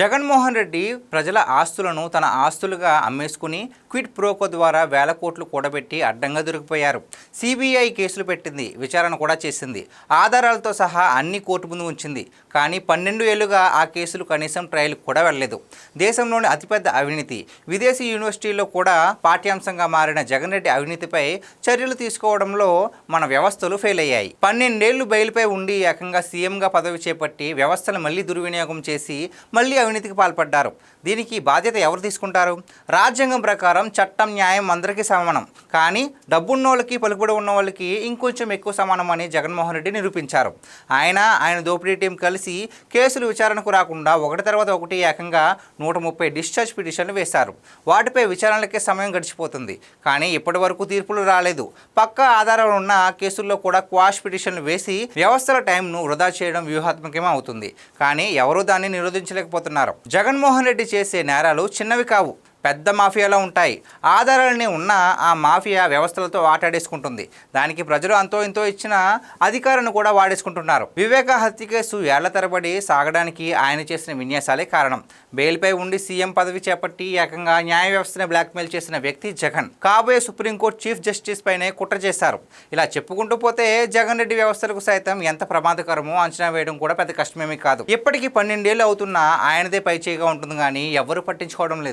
జగన్మోహన్ రెడ్డి ప్రజల ఆస్తులను తన ఆస్తులుగా అమ్మేసుకుని క్విడ్ ప్రోకో ద్వారా వేల కోట్లు కూడబెట్టి అడ్డంగా దొరికిపోయారు. సిబిఐ కేసులు పెట్టింది, విచారణ కూడా చేసింది, ఆధారాలతో సహా అన్ని కోర్టు ముందు ఉంచింది. కానీ 12 ఏళ్లుగా ఆ కేసులు కనీసం ట్రయల్కి కూడా వెళ్ళలేదు. దేశంలోని అతిపెద్ద అవినీతి, విదేశీ యూనివర్సిటీల్లో కూడా పాఠ్యాంశంగా మారిన జగన్ రెడ్డి అవినీతిపై చర్యలు తీసుకోవడంలో మన వ్యవస్థలు ఫెయిల్ అయ్యాయి. 12 ఏళ్లు బెయిల్పై ఉండి ఏకంగా సీఎంగా పదవి చేపట్టి వ్యవస్థను మళ్లీ దుర్వినియోగం చేసి మళ్లీ అవినీతికి పాల్పడ్డారు. దీనికి బాధ్యత ఎవరు తీసుకుంటారు? రాజ్యాంగం ప్రకారం చట్టం, న్యాయం అందరికీ సమానం. కానీ డబ్బున్నోళ్ళకి, పలుకుబడి ఉన్న వాళ్ళకి ఇంకొంచెం ఎక్కువ సమానం అని జగన్మోహన్ రెడ్డి నిరూపించారు. ఆయన దోపిడీ టీం కలిసి కేసులు విచారణకు రాకుండా ఒకటి తర్వాత ఒకటి ఏకంగా 130 డిశ్చార్జ్ పిటిషన్లు వేశారు. వాటిపై విచారణలకే సమయం గడిచిపోతుంది. కానీ ఇప్పటి వరకు తీర్పులు రాలేదు. పక్కా ఆధారాలు ఉన్న కేసుల్లో కూడా క్వాష్ పిటిషన్లు వేసి వ్యవస్థల టైంను వృధా చేయడం వ్యూహాత్మకమే అవుతుంది. కానీ ఎవరూ దాన్ని నిరోధించలేకపోతున్నారు. జగన్మోహన్ రెడ్డి చేసే నేరాలు చిన్నవి కావు, పెద్ద మాఫియాలో ఉంటాయి. ఆధారాలనే ఉన్న ఆ మాఫియా వ్యవస్థలతో ఆటాడేసుకుంటుంది. దానికి ప్రజలు అంతో ఇంతో ఇచ్చిన అధికారాన్ని కూడా వాడేసుకుంటున్నారు. వివేక హత్య కేసు ఏళ్ల తరబడి సాగడానికి ఆయన చేసిన విన్యాసాలే కారణం. బెయిల్పై ఉండి సీఎం పదవి చేపట్టి ఏకంగా న్యాయ వ్యవస్థని బ్లాక్మెయిల్ చేసిన వ్యక్తి జగన్. కాబోయే సుప్రీంకోర్టు చీఫ్ జస్టిస్ పైనే కుట్ర చేశారు. ఇలా చెప్పుకుంటూ పోతే జగన్ రెడ్డి వ్యవస్థలకు సైతం ఎంత ప్రమాదకరమో అంచనా వేయడం కూడా పెద్ద కష్టమేమీ కాదు. ఇప్పటికీ 12 ఏళ్ళు అవుతున్నా ఆయనదే పైచేయిగా ఉంటుంది, కానీ ఎవరు పట్టించుకోవడం లేదు.